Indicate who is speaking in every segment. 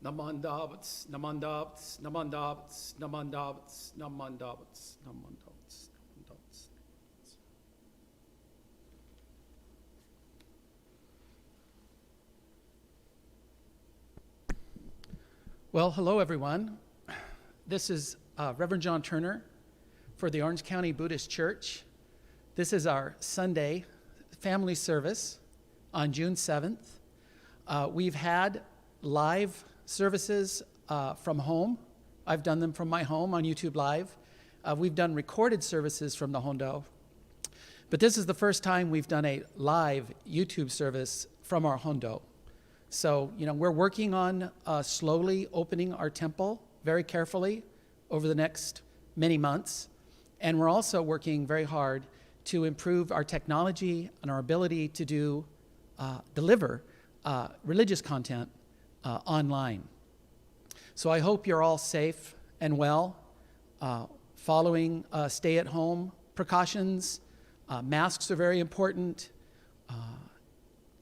Speaker 1: Namandavats, namandavats, namandavats, namandavats, namandavats, namandavats, namandavats. Well, hello everyone. This is Reverend John Turner for the Orange County Buddhist Church. This is our Sunday family service on June 7th. We've had live services from home. I've done them from my home on YouTube Live. We've done recorded services from the Hondo. But this is the first time we've done a live YouTube service from our Hondo. So, we're working on slowly opening our temple very carefully over the next many months. And we're also working very hard to improve our technology and our ability to deliver religious content online. So I hope you're all safe and well, following stay-at-home precautions. Masks are very important.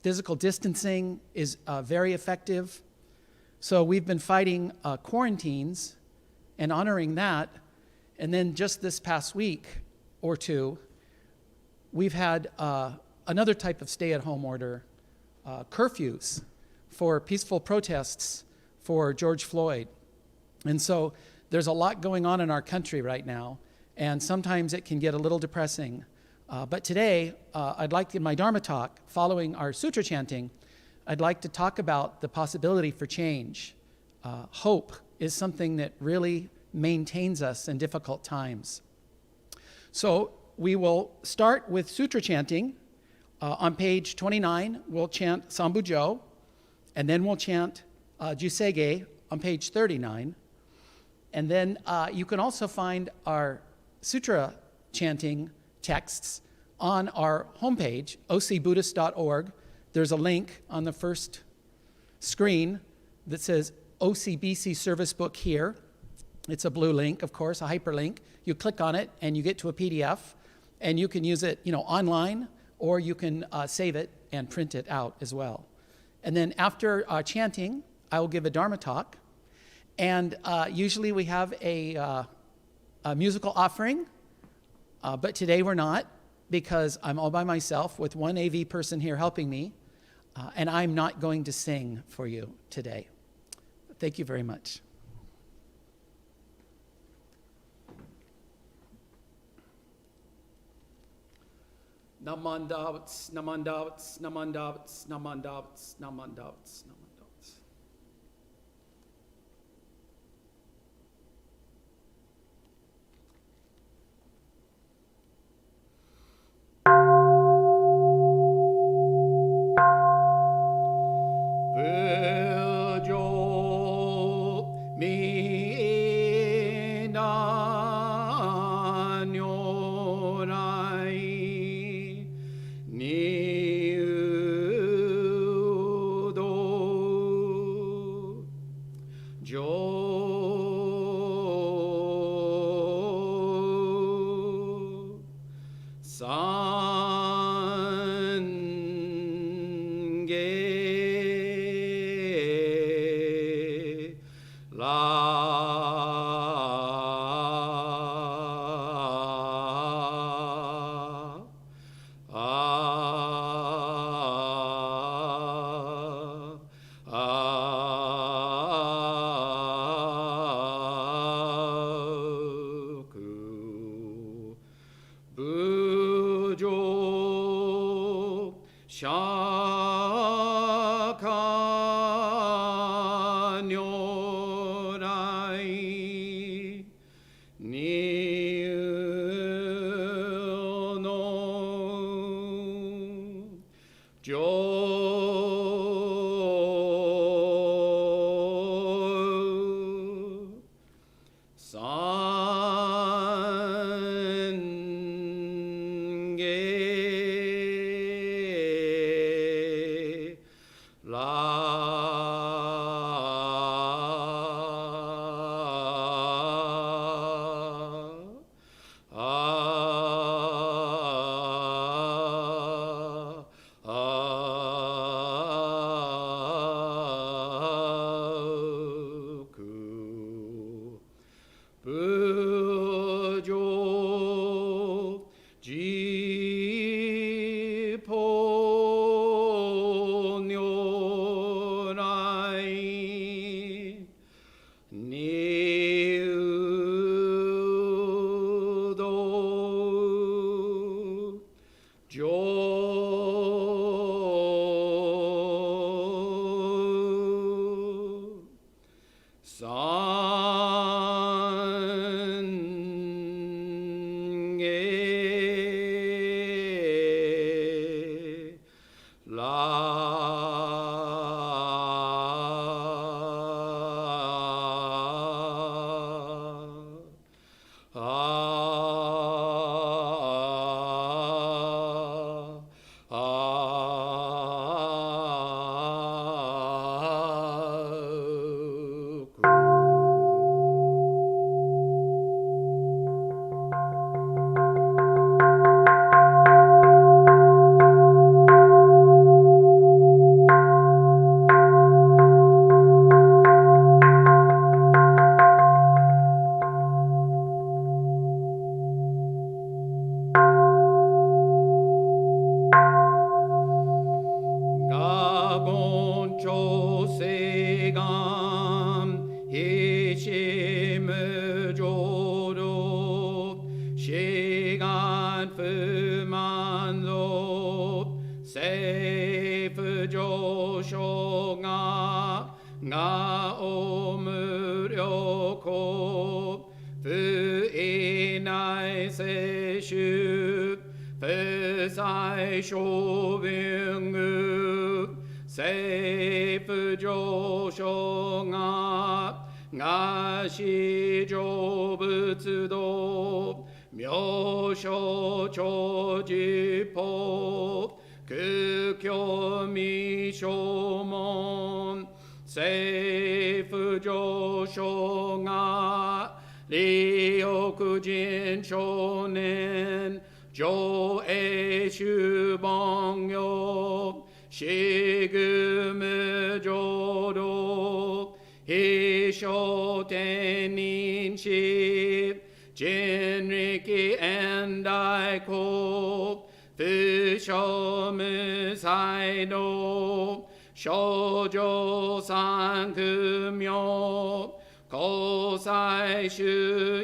Speaker 1: Physical distancing is very effective. So we've been fighting quarantines and honoring that. And then just this past week or two, we've had another type of stay-at-home order, curfews for peaceful protests for George Floyd. And so there's a lot going on in our country right now, and sometimes it can get a little depressing. But today, I'd like, in my Dharma talk, following our Sutra chanting, I'd like to talk about the possibility for change. Hope is something that really maintains us in difficult times. So we will start with Sutra chanting. On page 29, we'll chant Sambujo, and then we'll chant Jusege on page 39. And then you can also find our Sutra chanting texts on our homepage, ocbuddhist.org. There's a link on the first screen that says OCBC Service Book here. It's a blue link, of course, a hyperlink. You click on it and you get to a PDF, and you can use it, online, or you can save it and print it out as well. And then after chanting, I will give a Dharma talk. And usually we have a musical offering, but today we're not, because I'm all by myself with one AV person here helping me, and I'm not going to sing for you today. Thank you very much. Namandavats, namandavats, namandavats, namandavats, namandavats, namandavats.
Speaker 2: nam hi shi mu zhou du shi gan fu man zu sei fu zhou shou nga o mu ryo ko fu i nai se shu fu sai shou bin gu sei fu zhou shou nga shi zhou butsu do myo shou chou ji po ku kyo mi shou mon sei fu zhou shou nga li oku jin shou nen zhou e shu bong yo shi gu mu zhou do hi shou ten nin shi jin riki en dai ko fu shou mu sai do shou zhou san ku myo ko sai shu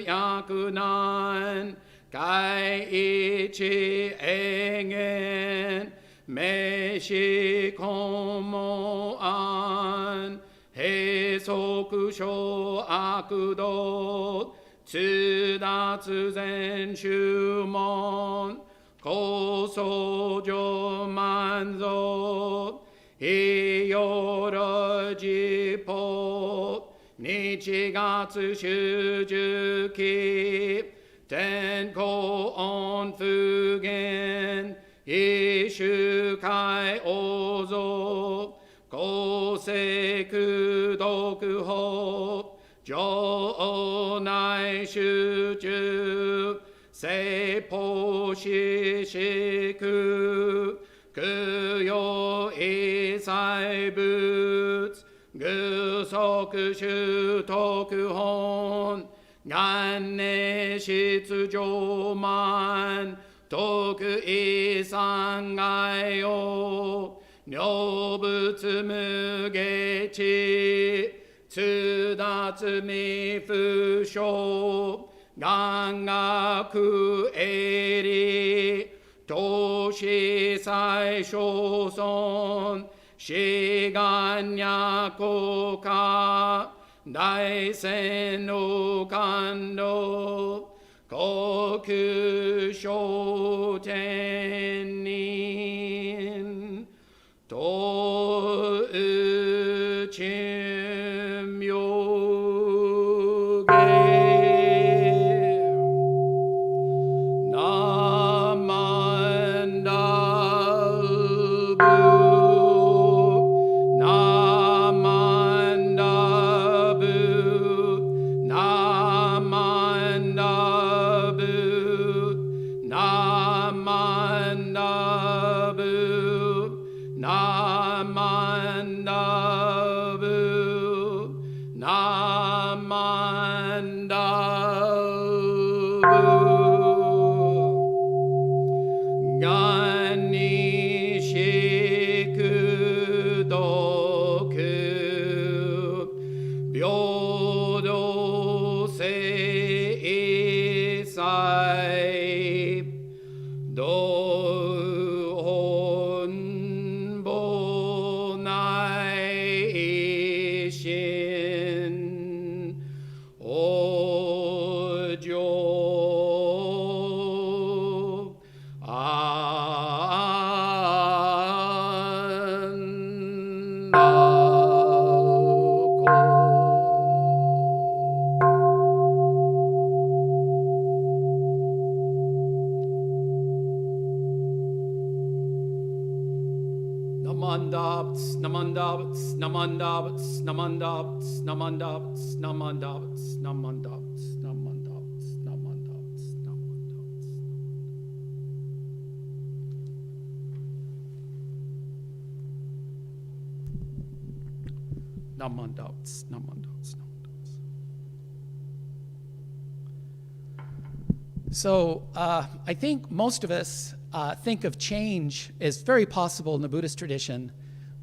Speaker 2: yaku nan kai ichi engen me shi komo an he soku shou aku do tsu da tsu zen shu mon ko so jo man zo hi yoro ji po nichi ga tsu shu ju ki ten ko on fu gen hi shu kai o zo ko se ku do ku ho jo o nai shu ju se po shi shi ku ku yo i sai butsu gu soku shu toku hon gan ne shitsu jo man toku i sangai o nyo butsu mu ge chi tsu da tsu mi fu shou gan ga ku e ri to shi sai shou son shi gan ya ko ka dai sen no kando koku shou ten nin to u chim yo ge namandavats, namandavats, namandavats, namandavats, namandavats, namandavats, namandavats, namandavats. Namandavats, namandavats, namandavats. So I think most of us think of change as very possible in the Buddhist tradition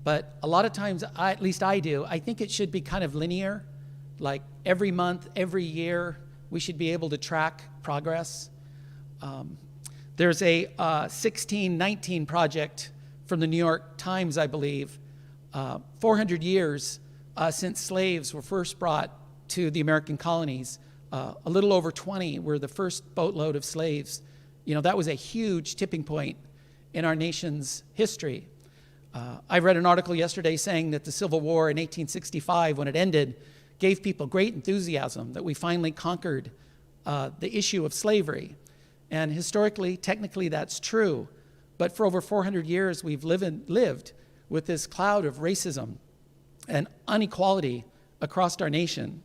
Speaker 1: But a lot of times, at least I do, I think it should be kind of linear. Like every month, every year, we should be able to track progress. There's a 1619 project from the New York Times, I believe, 400 years since slaves were first brought to the American colonies. A little over 20 were the first boatload of slaves. That was a huge tipping point in our nation's history. I read an article yesterday saying that the Civil War in 1865, when it ended, gave people great enthusiasm that we finally conquered the issue of slavery. And historically, technically, that's true. But for over 400 years, we've lived with this cloud of racism and inequality across our nation.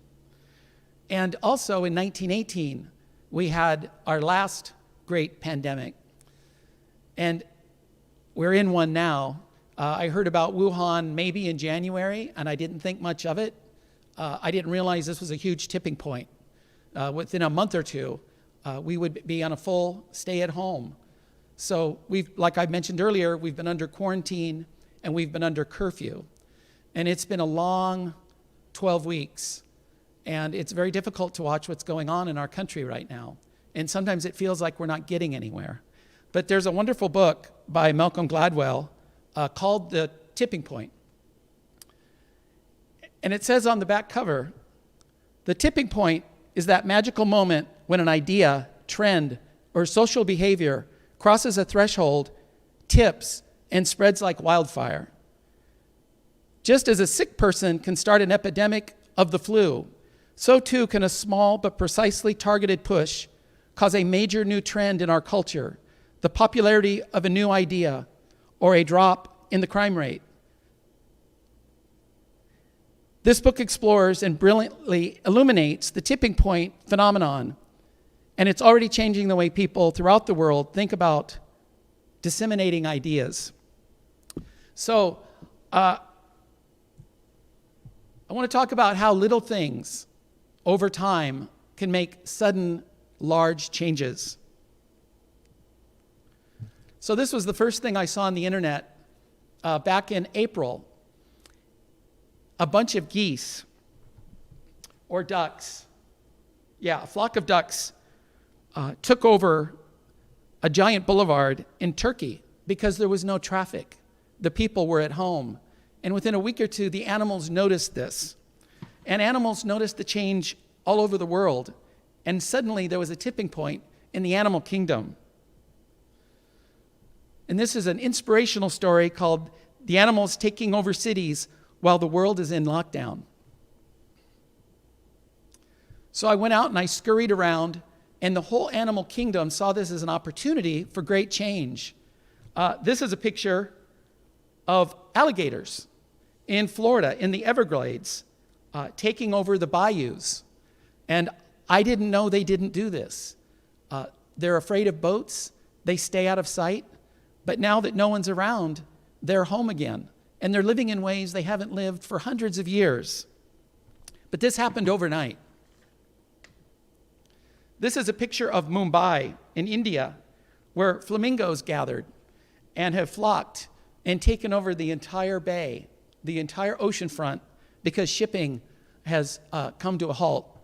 Speaker 1: And also in 1918, we had our last great pandemic. And we're in one now. I heard about Wuhan maybe in January, and I didn't think much of it. I didn't realize this was a huge tipping point. Within a month or two, we would be on a full stay at home. So like I mentioned earlier, we've been under quarantine and we've been under curfew. And it's been a long 12 weeks. And it's very difficult to watch what's going on in our country right now. And sometimes it feels like we're not getting anywhere. But there's a wonderful book by Malcolm Gladwell called The Tipping Point. And it says on the back cover, the tipping point is that magical moment when an idea, trend, or social behavior crosses a threshold, tips, and spreads like wildfire. Just as a sick person can start an epidemic of the flu, so too can a small but precisely targeted push cause a major new trend in our culture, the popularity of a new idea, or a drop in the crime rate. This book explores and brilliantly illuminates the tipping point phenomenon, and it's already changing the way people throughout the world think about disseminating ideas. So, I want to talk about how little things over time can make sudden, large changes. So this was the first thing I saw on the internet back in April. A bunch of geese or ducks, a flock of ducks took over a giant boulevard in Turkey because there was no traffic. The people were at home. And within a week or two, the animals noticed this. And animals noticed the change all over the world. And suddenly there was a tipping point in the animal kingdom. And this is an inspirational story called The Animals Taking Over Cities While the World is in Lockdown. So I went out and I scurried around, and the whole animal kingdom saw this as an opportunity for great change. This is a picture of alligators in Florida, in the Everglades, taking over the bayous. And I didn't know they didn't do this. They're afraid of boats. They stay out of sight. But now that no one's around, they're home again. And they're living in ways they haven't lived for hundreds of years. But this happened overnight. This is a picture of Mumbai in India, where flamingos gathered and have flocked and taken over the entire bay, the entire oceanfront, because shipping has come to a halt.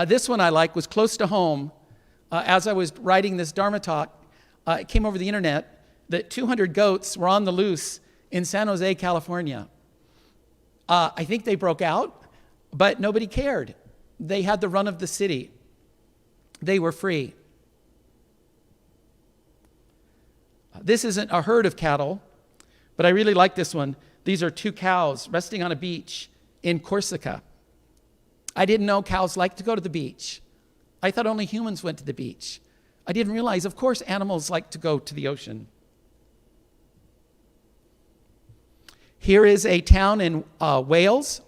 Speaker 1: This one I like was close to home. As I was writing this Dharma talk, it came over the internet that 200 goats were on the loose in San Jose, California. I think they broke out, but nobody cared. They had the run of the city. They were free. This isn't a herd of cattle, but I really like this one. These are 2 cows resting on a beach in Corsica. I didn't know cows like to go to the beach. I thought only humans went to the beach. I didn't realize, of course, animals like to go to the ocean. Here is a town in Wales.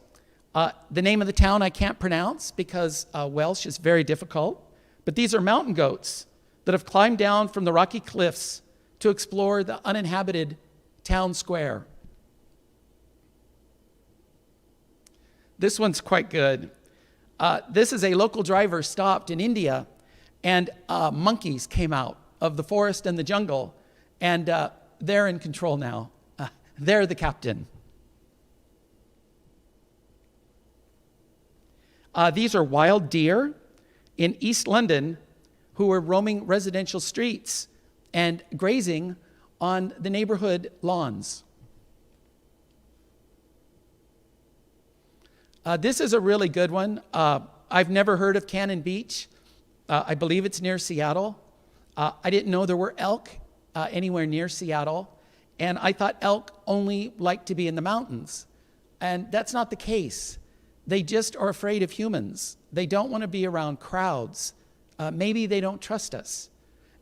Speaker 1: The name of the town I can't pronounce because Welsh is very difficult. But these are mountain goats that have climbed down from the rocky cliffs to explore the uninhabited town square. This one's quite good. This is a local driver stopped in India, and monkeys came out of the forest and the jungle, And they're in control now. They're the captain. These are wild deer in East London who were roaming residential streets and grazing on the neighborhood lawns. This is a really good one. I've never heard of Cannon Beach. I believe it's near Seattle. I didn't know there were elk anywhere near Seattle. And I thought elk only like to be in the mountains. And that's not the case. They just are afraid of humans. They don't want to be around crowds. Maybe they don't trust us.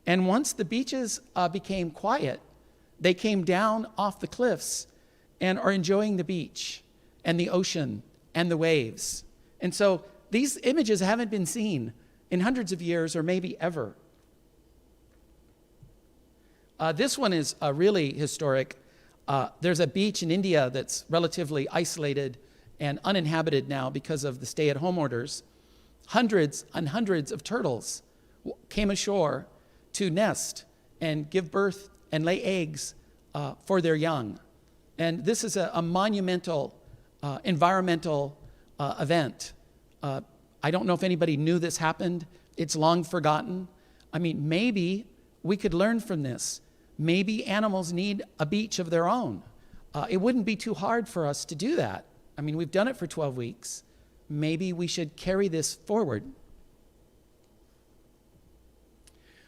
Speaker 1: And once the beaches became quiet, they came down off the cliffs and are enjoying the beach and the ocean and the waves. And so these images haven't been seen in hundreds of years or maybe ever. This one is really historic. There's a beach in India that's relatively isolated and uninhabited now because of the stay-at-home orders. Hundreds and hundreds of turtles came ashore to nest and give birth and lay eggs for their young. And this is a monumental environmental event. I don't know if anybody knew this happened. It's long forgotten. I mean, maybe we could learn from this. Maybe animals need a beach of their own. It wouldn't be too hard for us to do that. I mean, we've done it for 12 weeks. Maybe we should carry this forward.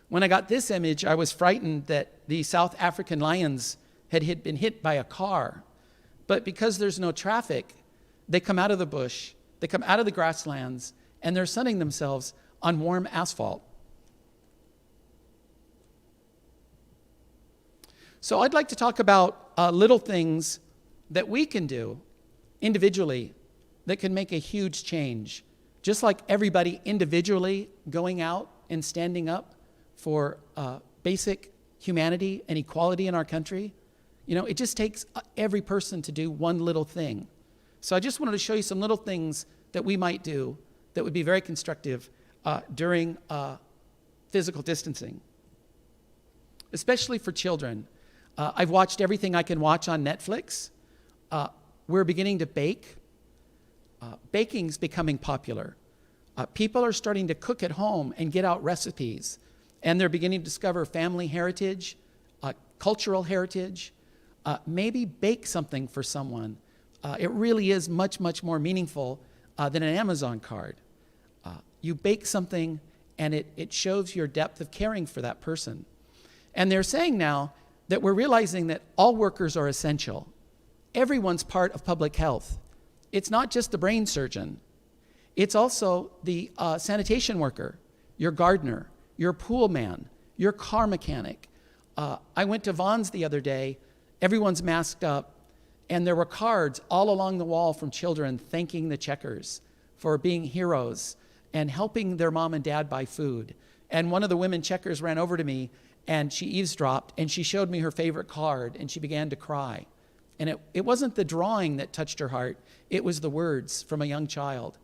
Speaker 1: When I got this image, I was frightened that the South African lions had been hit by a car. But because there's no traffic, they come out of the bush, they come out of the grasslands, and they're sunning themselves on warm asphalt. So I'd like to talk about little things that we can do individually that can make a huge change. Just like everybody individually going out and standing up for basic humanity and equality in our country, you know, it just takes every person to do one little thing. So I just wanted to show you some little things that we might do that would be very constructive during physical distancing, especially for children. I've watched everything I can watch on Netflix. We're beginning to bake. Baking's becoming popular. People are starting to cook at home and get out recipes, and they're beginning to discover family heritage, cultural heritage. Maybe bake something for someone. It really is much, much more meaningful than an Amazon card. You bake something, and it shows your depth of caring for that person. And they're saying now that we're realizing that all workers are essential. Everyone's part of public health. It's not just the brain surgeon. It's also the sanitation worker, your gardener, your pool man, your car mechanic. I went to Vaughn's the other day. Everyone's masked up, and there were cards all along the wall from children thanking the checkers for being heroes and helping their mom and dad buy food. And one of the women checkers ran over to me, and she eavesdropped, and she showed me her favorite card, and she began to cry. And it wasn't the drawing that touched her heart. It was the words from a young child,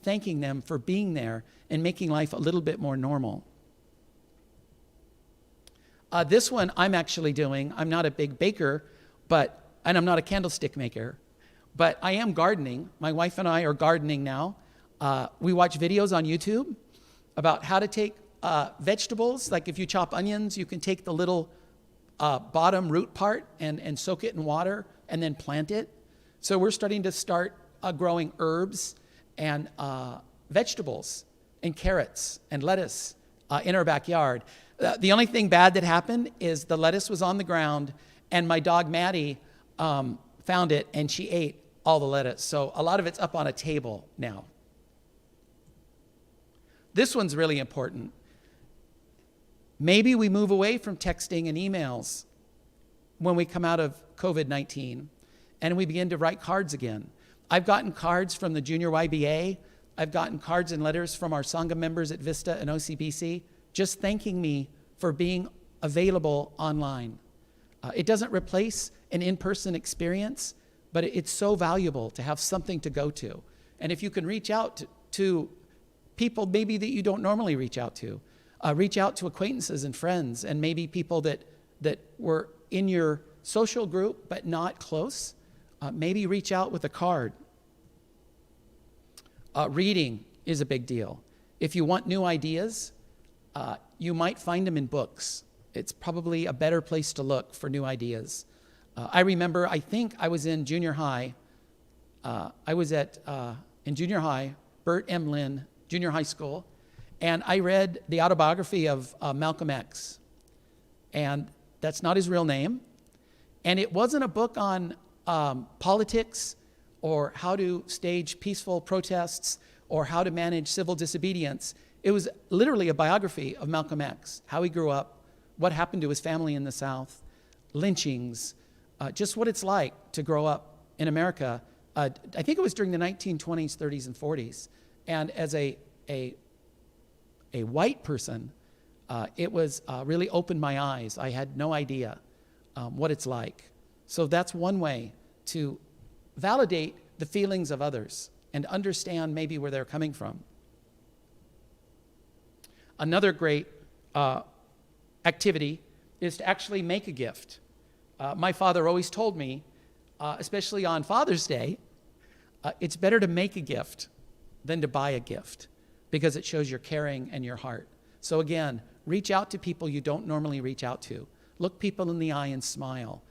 Speaker 1: thanking them for being there and making life a little bit more normal. This one I'm actually doing. I'm not a big baker, and I'm not a candlestick maker, but I am gardening. My wife and I are gardening now. We watch videos on YouTube about how to take vegetables. Like if you chop onions, you can take the little bottom root part and soak it in water and then plant it. So we're starting to growing herbs and vegetables and carrots and lettuce in our backyard. The only thing bad that happened is the lettuce was on the ground, and my dog Maddie found it, and she ate all the lettuce. So a lot of it's up on a table now. This one's really important. Maybe we move away from texting and emails when we come out of COVID-19, and we begin to write cards again. I've gotten cards from the Junior YBA. I've gotten cards and letters from our Sangha members at Vista and OCBC, just thanking me for being available online. It doesn't replace an in-person experience, but it's so valuable to have something to go to. And if you can reach out to people maybe that you don't normally reach out to acquaintances and friends, and maybe people that that were in your social group but not close, maybe reach out with a card. Reading is a big deal. If you want new ideas, you might find them in books. It's probably a better place to look for new ideas. I remember, I think I was in junior high. I was in junior high, Bert M. Lynn Junior High School, and I read the autobiography of Malcolm X. And that's not his real name. And it wasn't a book on politics or how to stage peaceful protests or how to manage civil disobedience. It was literally a biography of Malcolm X, how he grew up, what happened to his family in the South, lynchings, just what it's like to grow up in America. I think it was during the 1920s, 30s, and 40s. And as a white person, it was really opened my eyes. I had no idea what it's like. So that's one way to validate the feelings of others and understand maybe where they're coming from. Another great activity is to actually make a gift. My father always told me, especially on Father's Day, it's better to make a gift than to buy a gift because it shows your caring and your heart. So again, reach out to people you don't normally reach out to. Look people in the eye and smile.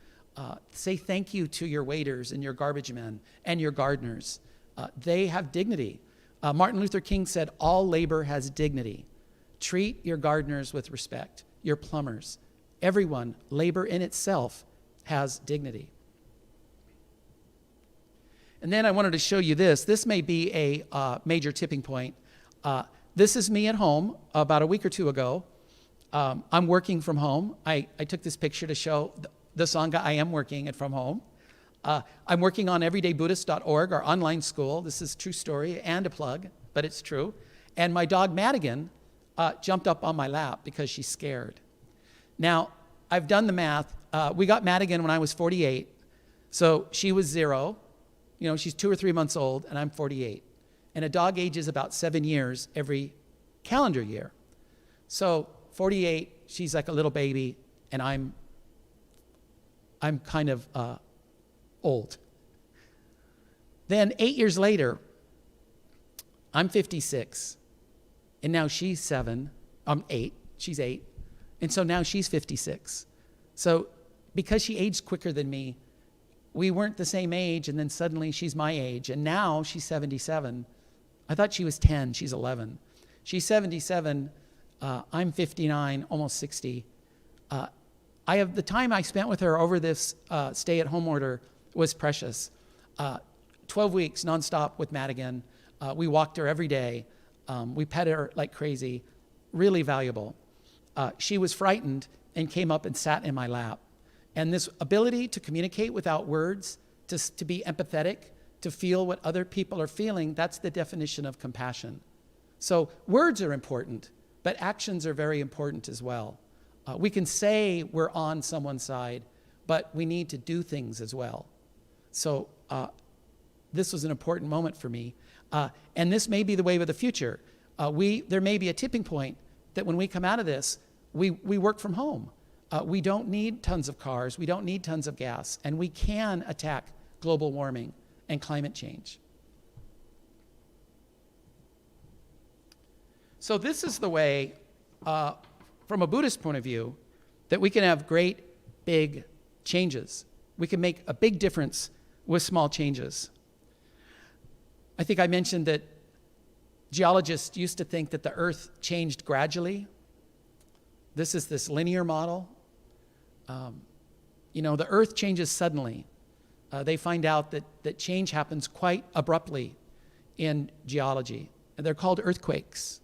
Speaker 1: Say thank you to your waiters and your garbage men and your gardeners. They have dignity. Martin Luther King said, all labor has dignity. Treat your gardeners with respect, your plumbers. Everyone, labor in itself has dignity. And then I wanted to show you this. This may be a major tipping point. This is me at home about a week or two ago. I'm working from home. I took this picture to show the Sangha I am working at from home. I'm working on everydaybuddhist.org, our online school. This is a true story and a plug, but it's true. And my dog Madigan jumped up on my lap because she's scared. Now, I've done the math. We got Madigan when I was 48. So she was 0. You know, she's 2 or 3 months old, and I'm 48. And a dog ages about 7 years every calendar year. So 48, she's like a little baby, and I'm kind of old. Then 8 years later, I'm 56, and now she's 7. I'm 8. She's 8, and so now she's 56. So because she aged quicker than me, we weren't the same age, and then suddenly she's my age, and now she's 77. I thought she was 10. She's 11. She's 77. I'm 59, almost 60. The time I spent with her over this stay-at-home order was precious. 12 weeks nonstop with Madigan. We walked her every day. We pet her like crazy. Really valuable. She was frightened and came up and sat in my lap. And this ability to communicate without words, to be empathetic, to feel what other people are feeling, that's the definition of compassion. So words are important, but actions are very important as well. We can say we're on someone's side, but we need to do things as well. So this was an important moment for me. And this may be the wave of the future. There may be a tipping point that when we come out of this, we work from home. We don't need tons of cars. We don't need tons of gas. And we can attack global warming and climate change. So this is the way, from a Buddhist point of view, that we can have great, big changes. We can make a big difference with small changes. I think I mentioned that geologists used to think that the Earth changed gradually. This is this linear model. The Earth changes suddenly. They find out that change happens quite abruptly in geology. And they're called earthquakes.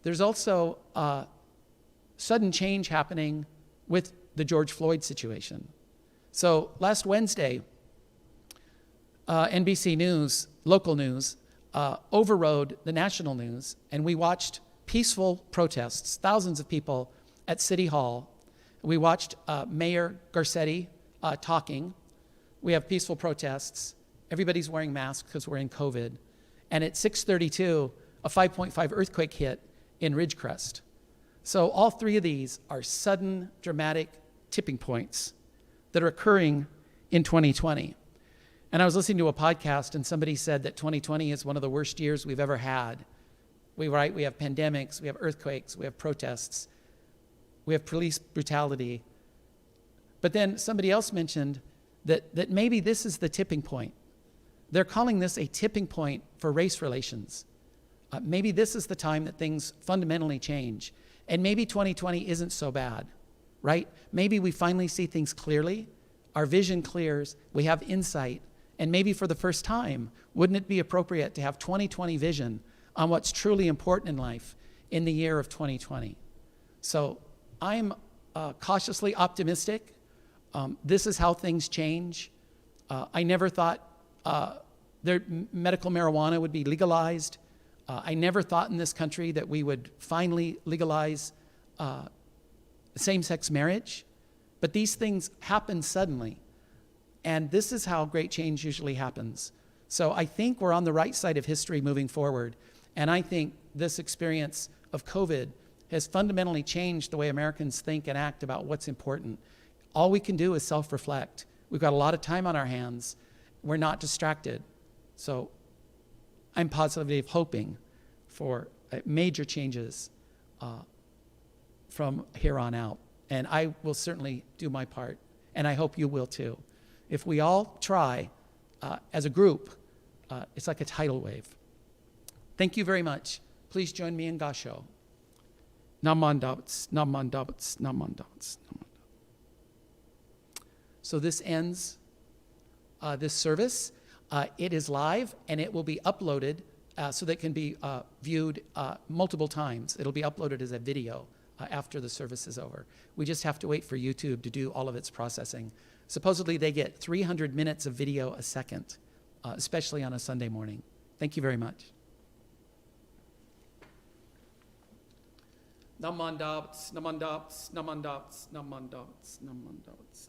Speaker 1: There's also sudden change happening with the George Floyd situation. So last Wednesday, NBC News, local news, overrode the national news, and we watched peaceful protests, thousands of people at City Hall. We watched Mayor Garcetti talking. We have peaceful protests. Everybody's wearing masks because we're in COVID. And at 6:32, a 5.5 earthquake hit in Ridgecrest. So all three of these are sudden, dramatic tipping points that are occurring in 2020. And I was listening to a podcast, and somebody said that 2020 is one of the worst years we've ever had. We have pandemics, we have earthquakes, we have protests, we have police brutality. But then somebody else mentioned that maybe this is the tipping point. They're calling this a tipping point for race relations. Maybe this is the time that things fundamentally change. And maybe 2020 isn't so bad, right? Maybe we finally see things clearly, our vision clears, we have insight, and maybe for the first time, wouldn't it be appropriate to have 2020 vision on what's truly important in life in the year of 2020? So I'm cautiously optimistic. This is how things change. I never thought medical marijuana would be legalized. I never thought in this country that we would finally legalize same-sex marriage. But these things happen suddenly. And this is how great change usually happens. So I think we're on the right side of history moving forward. And I think this experience of COVID has fundamentally changed the way Americans think and act about what's important. All we can do is self-reflect. We've got a lot of time on our hands. We're not distracted. So I'm positively hoping for major changes from here on out. And I will certainly do my part. And I hope you will too. If we all try as a group, it's like a tidal wave. Thank you very much. Please join me in Gasho. Namandavats, namandavats, namandavats, namandavats. So this ends this service. It is live, and it will be uploaded so that it can be viewed multiple times. It'll be uploaded as a video after the service is over. We just have to wait for YouTube to do all of its processing. Supposedly, they get 300 minutes of video a second, especially on a Sunday morning. Thank you very much. Namandavats, namandavats, namandavats, namandavats, namandavats.